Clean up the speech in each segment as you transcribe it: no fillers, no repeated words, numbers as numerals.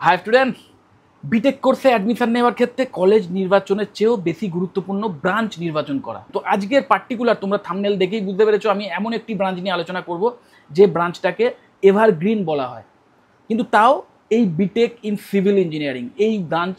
High students, B Tech কোর্সে admission নেওয়ার ক্ষেত্রে কলেজ নির্বাচনের চেয়েও বেশি গুরুত্বপূর্ণ ব্রাঞ্চ নির্বাচন করা। তো আজকের পার্টিকুলার তোমরা থাম্বনেল দেখেই বুঝতে পেরেছো আমি এমন একটি ব্রাঞ্চ নিয়ে আলোচনা করব যে ব্রাঞ্চটাকে এভারগ্রিন বলা হয়। কিন্তু তাও এই বিটেক ইন সিভিল ইঞ্জিনিয়ারিং এই ব্রাঞ্চ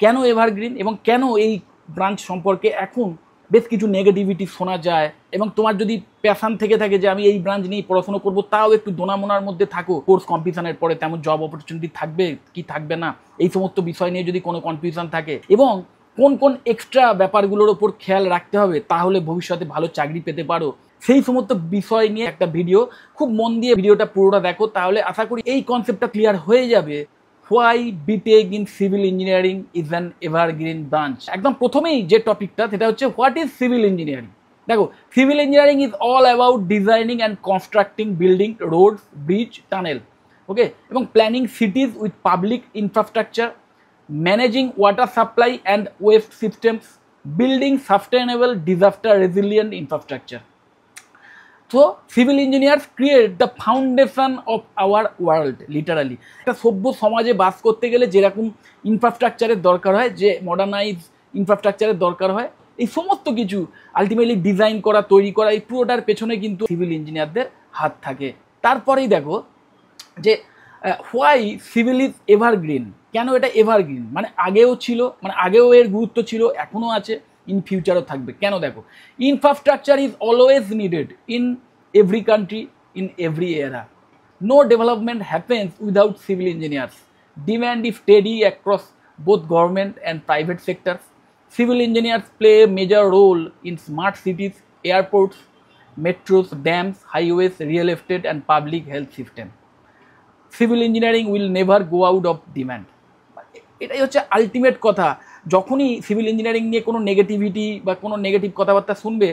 কেন এভারগ্রিন এবং কেন এই ব্রাঞ্চ সম্পর্কে এখন বেশ কিছু নেগেটিভিটি শোনা যায়, এবং তোমার যদি প্যাশান থেকে থাকে যে আমি এই ব্রাঞ্চ নিয়ে পড়াশোনা করবো, তাও একটু দোনামোনার মধ্যে থাকো, কোর্স কমপ্লিশনের পরে তেমন জব অপরচুনিটি থাকবে কি থাকবে না এই সমস্ত বিষয় নিয়ে যদি কোনো কনফিউশন থাকে, এবং কোন কোন এক্সট্রা ব্যাপারগুলোর ওপর খেয়াল রাখতে হবে তাহলে ভবিষ্যতে ভালো চাকরি পেতে পারো, সেই সমস্ত বিষয় নিয়ে একটা ভিডিও। খুব মন দিয়ে ভিডিওটা পুরোটা দেখো, তাহলে আশা করি এই কনসেপ্টটা ক্লিয়ার হয়ে যাবে। Why BTech in civil engineering is an evergreen branch. একদম প্রথমেই যে টপিকটা সেটা হচ্ছে হোয়াট ইজ সিভিল ইঞ্জিনিয়ারিং। দেখো, civil engineering is all about designing and constructing building, roads, bridge, tunnel, okay, এবং planning cities with public infrastructure, managing water supply and waste systems, building sustainable disaster resilient infrastructure. So civil engineers create the foundation of our world literally। একটা সভ্য সমাজে বাস করতে গেলে যেরকম ইনফ্রাস্ট্রাকচারের দরকার হয়, যে মডার্নাইজ ইনফ্রাস্ট্রাকচারের দরকার হয়, এই সমস্ত কিছু আলটিমেটলি ডিজাইন করা, তৈরি করা, এই পুরোটার পেছনে কিন্তু সিভিল ইঞ্জিনিয়ারদের হাত থাকে। তারপরেই দেখো যে হোয়াই সিভিল ইজ এভারগ্রিন। কেন এটা এভারগ্রিন? মানে আগেও ছিল, মানে আগেও এর গুরুত্ব ছিল, এখনও আছে, ইন ফিউচারও থাকবে। কেন? দেখো, infrastructure is always needed in every country, in every era. No development happens without civil engineers. Demand is steady across both government and private sectors. Civil engineers play a major role in smart cities, airports, metros, dams, highways, real estate, and public health system. Civil engineering will never go out of demand. এটাই হচ্ছে ultimate কথা। যখনই civil engineering নিয়ে কোনো negativity বা কোনো negative কথাবার্তা শুনবে,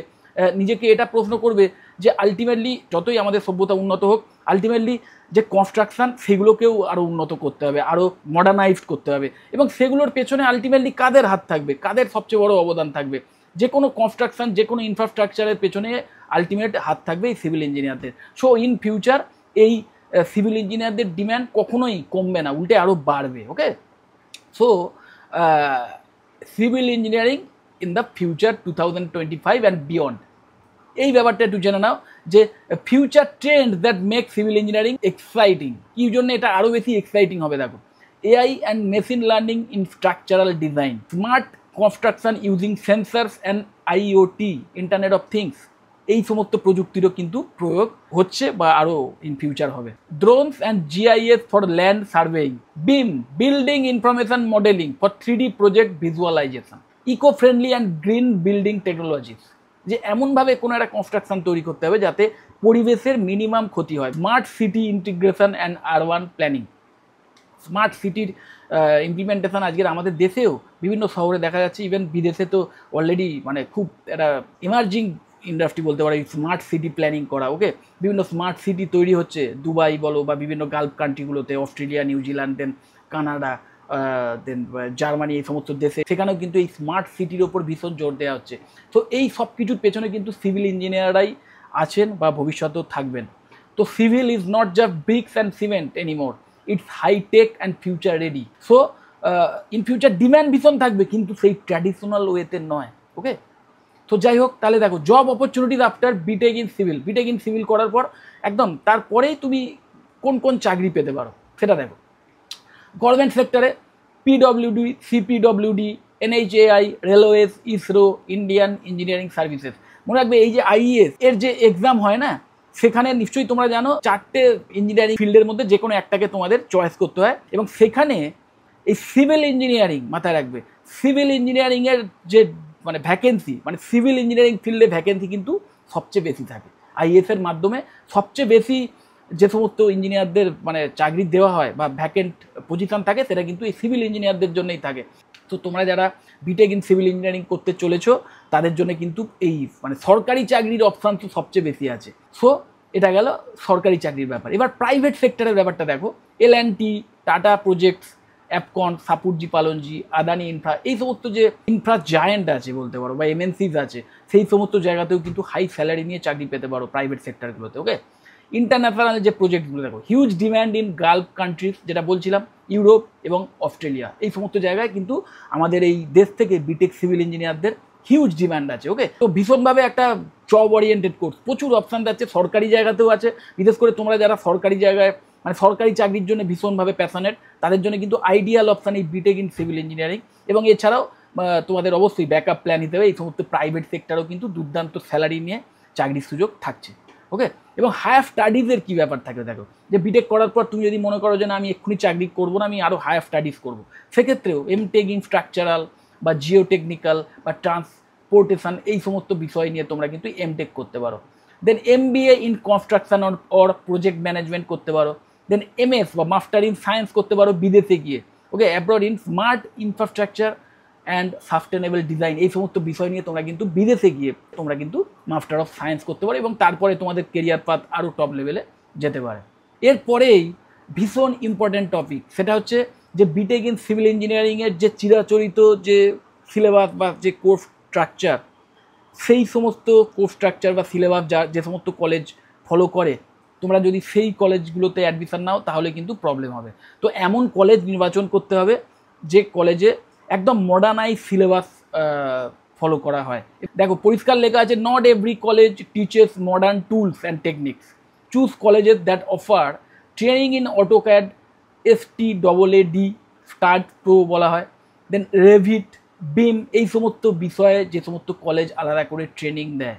নিজেকে এটা প্রশ্ন করবে যে আলটিমেটলি যতই আমাদের সভ্যতা উন্নত হোক, আলটিমেটলি যে কনস্ট্রাকশান সেগুলোকেও আরও উন্নত করতে হবে, আরও মডার্নাইজড করতে হবে, এবং সেগুলোর পেছনে আলটিমেটলি কাদের হাত থাকবে, কাদের সবচেয়ে বড় অবদান থাকবে? যে কোনো কনস্ট্রাকশান, যে কোনো ইনফ্রাস্ট্রাকচারের পেছনে আলটিমেট হাত থাকবে এই সিভিল ইঞ্জিনিয়ারদের। সো ইন ফিউচার এই সিভিল ইঞ্জিনিয়ারদের ডিম্যান্ড কখনোই কমবে না, উল্টে আরও বাড়বে। Okay, so civil engineering in the future 2025 and beyond, এই ব্যাপারটা একটু জেনে নাও যে future trend that make civil engineering exciting. কি জন্য এটা আরও বেশি এক্সাইটিং হবে? দেখো, AI and machine learning in structural design, smart construction using sensors and IoT, internet of things, এই সমস্ত প্রযুক্তিরও কিন্তু প্রয়োগ হচ্ছে বা আরও ইন ফিউচার হবে। Drones and GIS for land surveying, BIM, building information modelling for 3D project visualisation, eco friendly and green building technologies, যে এমনভাবে কোনো একটা কনস্ট্রাকশন তৈরি করতে হবে যাতে পরিবেশের মিনিমাম ক্ষতি হয়। Smart city integration and urban planning, smart সিটির ইমপ্লিমেন্টেশন আজকের আমাদের দেশেও বিভিন্ন শহরে দেখা যাচ্ছে, ইভেন বিদেশে তো অলরেডি মানে খুব একটা ইমার্জিং ইন্ডাস্ট্রি বলতে পারে স্মার্ট সিটি প্ল্যানিং করা। ওকে, বিভিন্ন স্মার্ট সিটি তৈরি হচ্ছে দুবাই বলো বা বিভিন্ন গালফ কান্ট্রিগুলোতে, অস্ট্রেলিয়া, নিউজিল্যান্ড, দেন কানাডা, দেন জার্মানি, এই সমস্ত দেশে, সেখানেও কিন্তু এই স্মার্ট সিটির ওপর ভীষণ জোর দেওয়া হচ্ছে। তো এই সব কিছুর পেছনে কিন্তু সিভিল ইঞ্জিনিয়াররাই আছেন বা ভবিষ্যতেও থাকবেন। তো civil is not just bricks and cement anymore, it's hi tech and future ready. So in future demand ভীষণ থাকবে, কিন্তু সেই ট্র্যাডিশনাল ওয়েতে নয়। ওকে, তো যাই হোক, তাহলে দেখো job opportunities after B Tech in civil. B Tech in civil করার পর একদম তারপরেই তুমি কোন কোন চাকরি পেতে পারো সেটা দেখো। গভর্নমেন্ট সেক্টরে PWD, CPWD, NHAI, railways, ISRO, Indian engineering services. মনে রাখবে এই যে আইএএস এর যে এক্সাম হয় না, সেখানে নিশ্চয়ই তোমরা জানো 4টে ইঞ্জিনিয়ারিং ফিল্ডের মধ্যে যে কোনো একটাকে তোমাদের চয়েস করতে হয়, এবং সেখানে এই সিভিল ইঞ্জিনিয়ারিং মাথায় রাখবে। সিভিল ইঞ্জিনিয়ারিংয়ের যে মানে ভ্যাকেন্সি, মানে সিভিল ইঞ্জিনিয়ারিং ফিল্ডে ভ্যাকেন্সি কিন্তু সবচেয়ে বেশি থাকে। আইএএস এর মাধ্যমে সবচেয়ে বেশি যে সমস্ত ইঞ্জিনিয়ারদের মানে চাকরি দেওয়া হয় বা ভ্যাকেন্ট পজিশন থাকে, সেটা কিন্তু এই সিভিল ইঞ্জিনিয়ারদের জন্যই থাকে। তো তোমরা যারা বিটেক ইন সিভিল ইঞ্জিনিয়ারিং করতে চলেছো তাদের জন্য কিন্তু এই মানে সরকারি চাকরির অপশান তো সবচেয়ে বেশি আছে। সো এটা গেল সরকারি চাকরির ব্যাপার। এবার প্রাইভেট সেক্টরের ব্যাপারটা দেখো। L and T, Tata projects, Afcons, Shapoorji Pallonji, Adani infra, এই সমস্ত যে ইনফ্রা জায়েন্ট আছে বলতে পারো বা এমএনসিজ আছে, সেই সমস্ত জায়গাতেও কিন্তু হাই স্যালারি নিয়ে চাকরি পেতে পারো প্রাইভেট সেক্টরগুলোতে। ওকে, ইন্টারন্যাশনাল যে প্রজেক্টগুলো দেখো, huge demand in Gulf countries, যেটা বলছিলাম ইউরোপ এবং অস্ট্রেলিয়া, এই সমস্ত জায়গায় কিন্তু আমাদের এই দেশ থেকে বিটেক সিভিল ইঞ্জিনিয়ারদের হিউজ ডিম্যান্ড আছে। ওকে, তো ভীষণভাবে একটা জব ওরিয়েন্টেড কোর্স, প্রচুর অপশান আছে, সরকারি জায়গাতেও আছে। বিশেষ করে তোমরা যারা সরকারি জায়গায় মানে সরকারি চাকরির জন্য ভীষণভাবে প্যাশনেট, তাদের জন্য কিন্তু আইডিয়াল অপশান এই বিটেক ইন সিভিল ইঞ্জিনিয়ারিং। এবং এছাড়াও তোমাদের অবশ্যই ব্যাকআপ প্ল্যান হিসেবে এই সমস্ত প্রাইভেট সেক্টরেও কিন্তু দুর্দান্ত স্যালারি নিয়ে চাকরির সুযোগ থাকছে। ওকে, এবং হায়ার স্টাডিজের কী ব্যাপার থাকে দেখো, যে বিটেক করার পর তুমি যদি মনে করো যে না আমি এক্ষুনি চাকরি করবো না, আমি আরও হায়ার স্টাডিজ করবো, সেক্ষেত্রেও এমটেক ইন স্ট্রাকচারাল বা জিওটেকনিক্যাল বা ট্রান্সপোর্টেশন এই সমস্ত বিষয় নিয়ে তোমরা কিন্তু এমটেক করতে পারো। Then MBA in construction or project management করতে পারো। দেন এমএস বা মাস্টার ইন সায়েন্স করতে পারো বিদেশে গিয়ে। Okay, abroad in smart infrastructure and sustainable design, এই সমস্ত বিষয় নিয়ে তোমরা কিন্তু বিদেশে গিয়ে তোমরা কিন্তু মাস্টার অফ সায়েন্স করতে পারো এবং তারপরে তোমাদের কেরিয়ার পাথ আরও টপ লেভেলে যেতে পারে। এরপরেই ভীষণ ইম্পর্ট্যান্ট টপিক, সেটা হচ্ছে যে বিটেক ইন সিভিল ইঞ্জিনিয়ারিংয়ের যে চিরাচরিত যে সিলেবাস বা যে কোর্স স্ট্রাকচার, সেই সমস্ত কোর্স স্ট্রাকচার বা সিলেবাস যে সমস্ত কলেজ ফলো করে, তোমরা যদি সেই কলেজগুলোতে অ্যাডমিশন নাও তাহলে কিন্তু প্রবলেম হবে। তো এমন কলেজ নির্বাচন করতে হবে যে কলেজে একদম মডার্নাইজ সিলেবাস ফলো করা হয়। দেখো পরিষ্কার লেখা আছে, not every college teaches modern tools and techniques, choose colleges that offer training in AutoCAD, STAAD, start pro বলা হয়, দেন রেভিট, বিম, এই সমস্ত বিষয়ে যে সমস্ত কলেজ আলাদা করে ট্রেনিং দেয়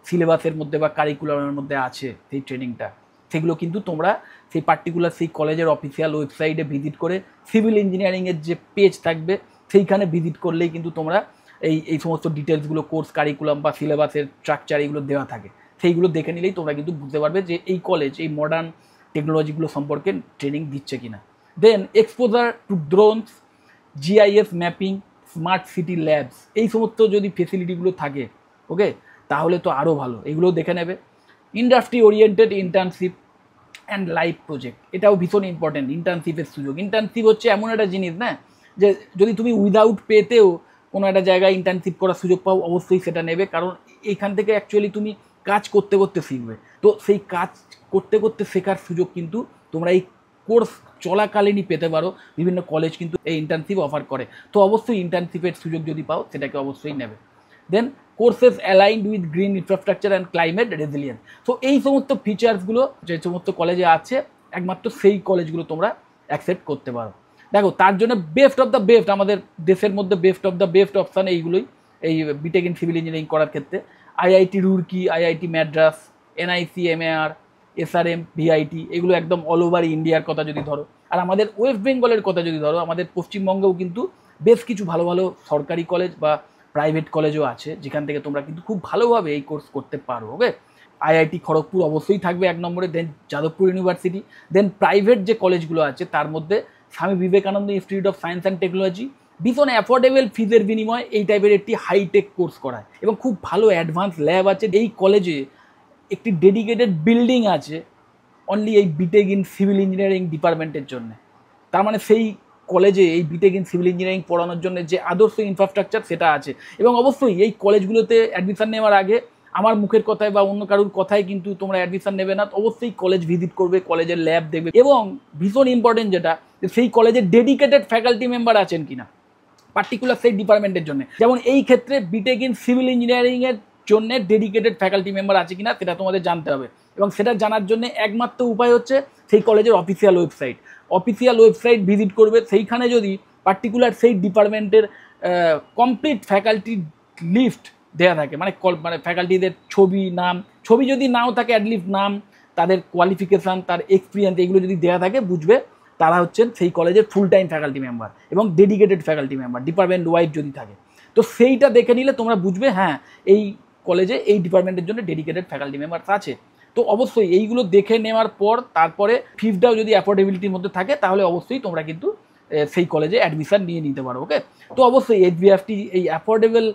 সিলেবাসের মধ্যে বা কারিকুলামের মধ্যে আছে সেই ট্রেনিংটা, সেগুলো কিন্তু তোমরা সেই পার্টিকুলার সেই কলেজের অফিসিয়াল ওয়েবসাইটে ভিজিট করে সিভিল ইঞ্জিনিয়ারিংয়ের যে পেজ থাকবে সেইখানে ভিজিট করলেই কিন্তু তোমরা এই সমস্ত ডিটেলসগুলো, কোর্স কারিকুলাম বা সিলেবাসের স্ট্রাকচার এইগুলো দেওয়া থাকে, সেইগুলো দেখে নিলেই তোমরা কিন্তু বুঝতে পারবে যে এই কলেজ এই মডার্ন টেকনোলজিগুলো সম্পর্কে ট্রেনিং দিচ্ছে কিনা। Then exposure to drones, GIS mapping, smart city labs, এই সমস্ত যদি ফেসিলিটিগুলো থাকে, ওকে, তাহলে তো আরও ভালো, এগুলো দেখে নেবে। Industry oriented internship and live project, এটাও ভীষণ ইম্পর্টেন্ট, ইন্টার্নশিপের সুযোগ। ইন্টার্নশিপ হচ্ছে এমন একটা জিনিস না, যে যদি তুমি উইদাউট পেতেও কোনো একটা জায়গায় ইন্টার্নশিপ করার সুযোগ পাও, অবশ্যই সেটা নেবে, কারণ এইখান থেকে অ্যাকচুয়ালি তুমি কাজ করতে করতে শিখবে। তো সেই কাজ করতে করতে শেখার সুযোগ কিন্তু তোমরা এই কোর্স চলাকালীনই পেতে পারো, বিভিন্ন কলেজ কিন্তু এই ইন্টার্নশিপ অফার করে। তো অবশ্যই ইন্টার্নশিপের সুযোগ যদি পাও সেটাকে অবশ্যই নেবে। Then courses aligned with green infrastructure and climate resilience, তো এই সমস্ত ফিচার্সগুলো যে সমস্ত কলেজে আছে একমাত্র সেই কলেজগুলো তোমরা অ্যাকসেপ্ট করতে পারো। দেখো তার জন্য বেস্ট অফ দ্য বেস্ট, আমাদের দেশের মধ্যে best of the best option এইগুলোই এই বিটেক ইন সিভিল ইঞ্জিনিয়ারিং করার ক্ষেত্রে। IIT Roorkee, IIT Madras, NIC MAR, SRM, VIT, এগুলো একদম অল ওভার ইন্ডিয়ার কথা যদি ধরো। আর আমাদের ওয়েস্ট বেঙ্গলের কথা যদি ধরো, আমাদের পশ্চিমবঙ্গেও কিন্তু বেশ কিছু ভালো ভালো সরকারি কলেজ বা প্রাইভেট কলেজও আছে, যেখান থেকে তোমরা কিন্তু খুব ভালোভাবে এই কোর্স করতে পারো। ওকে, IIT খড়গপুর অবশ্যই থাকবে 1 নম্বরে, দেন যাদবপুর ইউনিভার্সিটি, দেন প্রাইভেট যে কলেজগুলো আছে তার মধ্যে Swami Vivekananda institute of science and technology ভীষণ অ্যাফোর্ডেবল ফিজের বিনিময়ে এই টাইপের একটি হাইটেক কোর্স করায় এবং খুব ভালো অ্যাডভান্স ল্যাব আছে। এই কলেজে একটি ডেডিকেটেড বিল্ডিং আছে অনলি এই বিটেক ইন সিভিল ইঞ্জিনিয়ারিং ডিপার্টমেন্টের জন্য। তার মানে সেই কলেজে এই বিটেক ইন সিভিল ইঞ্জিনিয়ারিং পড়ানোর জন্য যে আদর্শ ইনফ্রাস্ট্রাকচার সেটা আছে। এবং অবশ্যই এই কলেজগুলোতে অ্যাডমিশন নেওয়ার আগে আমার মুখের কথায় বা অন্য কারোর কথায় কিন্তু তোমরা অ্যাডমিশন নেবে না, অবশ্যই কলেজ ভিজিট করবে, কলেজের ল্যাব দেখবে এবং ভীষণ ইম্পর্টেন্ট যেটা, সেই কলেজের ডেডিকেটেড ফ্যাকাল্টি মেম্বার আছেন কিনা পার্টিকুলার সেই ডিপার্টমেন্টের জন্য। যেমন এই ক্ষেত্রে বিটেক ইন সিভিল ইঞ্জিনিয়ারিংয়ের জন্য ডেডিকেটেড ফ্যাকাল্টি মেম্বার আছে কিনা সেটা তোমাদের জানতে হবে এবং সেটা জানার জন্য একমাত্র উপায় হচ্ছে সেই কলেজের অফিসিয়াল ওয়েবসাইট ভিজিট করবে। সেইখানে যদি পার্টিকুলার সেই ডিপার্টমেন্টের কমপ্লিট ফ্যাকাল্টি লিস্ট দেওয়া থাকে, মানে ফ্যাকাল্টিদের ছবি যদি নাও থাকে অ্যাটলিস্ট নাম, তাদের কোয়ালিফিকেশান, তার এক্সপিরিয়েন্স, এইগুলো যদি দেওয়া থাকে বুঝবে তারা হচ্ছেন সেই কলেজের ফুল টাইম ফ্যাকাল্টি মেম্বার এবং dedicated faculty member department wise যদি থাকে। তো সেইটা দেখে নিলে তোমরা বুঝবে হ্যাঁ এই কলেজে এই ডিপার্টমেন্টের জন্য ডেডিকেটেড ফ্যাকাল্টি মেম্বার আছে। তো অবশ্যই এইগুলো দেখে নেওয়ার পর তারপরে ফিজটাও যদি অ্যাফোর্ডেবিলিটির মধ্যে থাকে তাহলে অবশ্যই তোমরা কিন্তু সেই কলেজে অ্যাডমিশন নিয়ে নিতে পারো। ওকে, তো অবশ্যই HBFT এই অ্যাফোর্ডেবল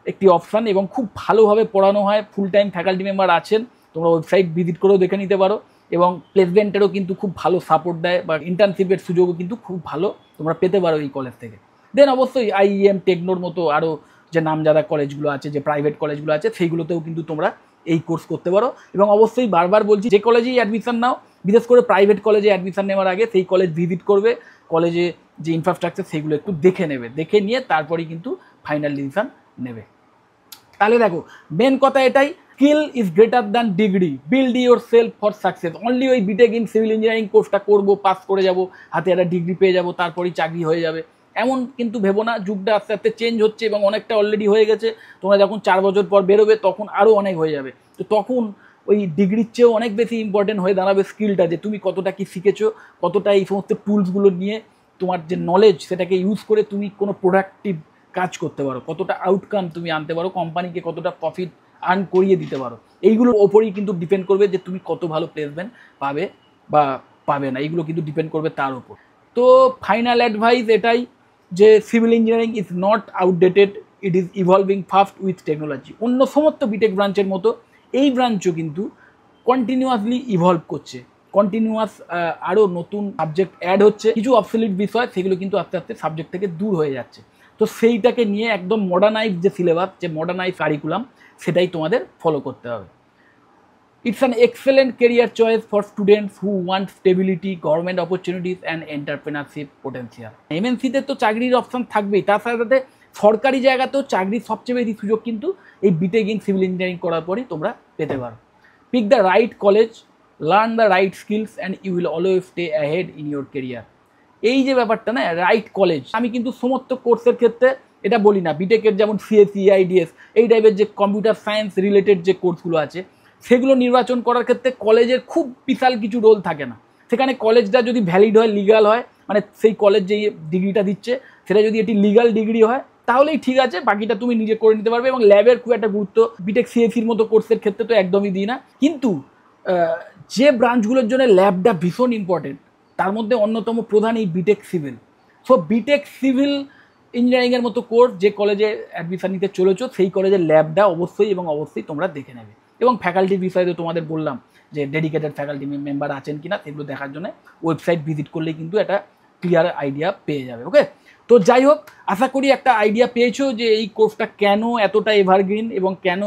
একটি অপশান এবং খুব ভালোভাবে পড়ানো হয়, ফুল টাইম ফ্যাকাল্টি মেম্বার আছেন, তোমরা ওয়েবসাইট ভিজিট করেও দেখে নিতে পারো এবং প্লেসমেন্টেরও কিন্তু খুব ভালো সাপোর্ট দেয় বা ইন্টার্নশিপের সুযোগও কিন্তু খুব ভালো তোমরা পেতে পারো এই কলেজ থেকে। দেন অবশ্যই IEM টেকনোর মতো আরও যে নামজাদা কলেজগুলো আছে, যে প্রাইভেট কলেজগুলো আছে, সেইগুলোতেও কিন্তু তোমরা এই কোর্স করতে পারো। এবং অবশ্যই বারবার বলছি, যে কলেজেই অ্যাডমিশন নাও, বিশেষ করে প্রাইভেট কলেজে অ্যাডমিশন নেওয়ার আগে সেই কলেজ ভিজিট করবে, কলেজে যে ইনফ্রাস্ট্রাকচার সেগুলো একটু দেখে নেবে, দেখে নিয়ে তারপরেই কিন্তু ফাইনাল ডিসিশন নেবে। তাহলে দেখো, মেন কথা এটাই, skill is greater than degree, build your self for success. Only ওই বিটেক ইন সিভিল ইঞ্জিনিয়ারিং কোর্সটা করবো, পাস করে যাব, হাতে একটা ডিগ্রি পেয়ে যাব, তারপরেই চাকরি হয়ে যাবে, এমন কিন্তু ভেবো না। যুগটা আস্তে আস্তে চেঞ্জ হচ্ছে এবং অনেকটা অলরেডি হয়ে গেছে। তোমরা যখন 4 বছর পর বেরোবে তখন আরও অনেক হয়ে যাবে। তো তখন ওই ডিগ্রির চেয়েও অনেক বেশি ইম্পর্টেন্ট হয়ে দাঁড়াবে স্কিলটা, যে তুমি কতটা কি শিখেছো, কতটা এই সমস্ত টুলসগুলো নিয়ে তোমার যে নলেজ সেটাকে ইউজ করে তুমি কোনো প্রোডাক্টিভ কাজ করতে পারো, কতটা আউটকাম তুমি আনতে পারো, কোম্পানিকে কতটা প্রফিট আর্ন করিয়ে দিতে পারো। এইগুলোর ওপরেই কিন্তু ডিপেন্ড করবে যে তুমি কত ভালো প্লেসমেন্ট পাবে বা পাবে না, এইগুলো কিন্তু ডিপেন্ড করবে তার উপর। তো ফাইনাল অ্যাডভাইস এটাই, যে civil engineering is not outdated, it is evolving fast with technology. অন্য সমস্ত বিটেক ব্রাঞ্চের মতো এই ব্রাঞ্চও কিন্তু কন্টিনিউয়াসলি ইভলভ করছে, কন্টিনিউয়াস আরও নতুন সাবজেক্ট অ্যাড হচ্ছে, কিছু অবসলিট বিষয় সেগুলো কিন্তু আস্তে আস্তে সাবজেক্ট থেকে দূর হয়ে যাচ্ছে। তো সেইটাকে নিয়ে একদম মডার্নাইজ যে সিলেবাস, যে মডার্নাইজ কারিকুলাম, সেটাই তোমাদের ফলো করতে হবে। It's an excellent career choice for students who want stability, government opportunities and entrepreneurship potential. এমএনসিতে তো চাকরির অপশান থাকবেই, তার সাথে সাথে সরকারি জায়গাতেও চাকরির সবচেয়ে বেশি সুযোগ কিন্তু এই বিটেক ইন সিভিল ইঞ্জিনিয়ারিং করার পরই তোমরা পেতে পারো। Pick the right college, learn the right skills and you will always stay ahead in your career. এই যে ব্যাপারটা না, রাইট কলেজ, আমি কিন্তু সমস্ত কোর্সের ক্ষেত্রে এটা বলি না। বিটেকের যেমন সিএসসি, আইডিএস, এই টাইপের যে কম্পিউটার সায়েন্স রিলেটেড যে কোর্সগুলো আছে, সেগুলো নির্বাচন করার ক্ষেত্রে কলেজের খুব বিশাল কিছু রোল থাকে না। সেখানে কলেজটা যদি ভ্যালিড হয়, লিগাল হয়, মানে সেই কলেজ যে ডিগ্রিটা দিচ্ছে সেটা যদি এটি লিগাল ডিগ্রি হয়, তাহলেই ঠিক আছে, বাকিটা তুমি নিজে করে নিতে পারবে। এবং ল্যাবের খুব একটা গুরুত্ব বিটেক সিএসসির মতো কোর্সের ক্ষেত্রে তো একদমই দিই না। কিন্তু যে ব্রাঞ্চগুলোর জন্য ল্যাবটা ভীষণ ইম্পর্টেন্ট, তার মধ্যে অন্যতম প্রধান এই বিটেক সিভিল। সো বিটেক সিভিল ইঞ্জিনিয়ারিংয়ের মতো কোর্স যে কলেজে অ্যাডমিশন নিতে চলেছো, সেই কলেজের ল্যাবটা অবশ্যই এবং অবশ্যই তোমরা দেখে নেবে। এবং ফ্যাকাল্টির বিষয়ে তো তোমাদের বললাম যে ডেডিকেটেড ফ্যাকাল্টি মেম্বার আছেন কিনা, সেগুলো দেখার জন্য ওয়েবসাইট ভিজিট করলেই কিন্তু একটা ক্লিয়ার আইডিয়া পেয়ে যাবে। ওকে, তো যাই হোক, আশা করি একটা আইডিয়া পেয়েছো যে এই কোর্সটা কেন এতটা এভারগ্রিন এবং কেন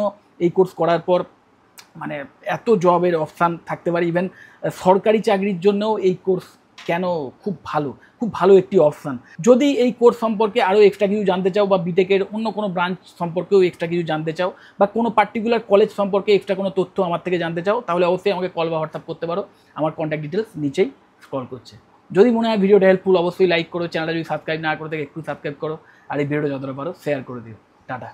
এই কোর্স করার পর মানে এত জবের অপশান থাকতে পারে। ইভেন সরকারি চাকরির জন্যও এই কোর্স কেন খুব ভালো একটি অপশান। যদি এই কোর্স সম্পর্কে আরও এক্সট্রা কিছু জানতে চাও, বা বিটেকের অন্য কোনো ব্রাঞ্চ সম্পর্কেও এক্সট্রা কিছু জানতে চাও, বা কোনো পার্টিকুলার কলেজ সম্পর্কে এক্সট্রা কোনো তথ্য আমার থেকে জানতে চাও, তাহলে অবশ্যই আমাকে কল বা হোয়াটসঅ্যাপ করতে পারো। আমার কন্ট্যাক্ট ডিটেলস নিচেই স্ক্রল করছে। যদি মনে হয় ভিডিওটা হেল্পফুল, অবশ্যই লাইক করো। চ্যানেলটা যদি সাবস্ক্রাইব না করে থাকে একটু সাবস্ক্রাইব করো, আর এই ভিডিওটা যতটা পারো শেয়ার করে দিও। টাটা।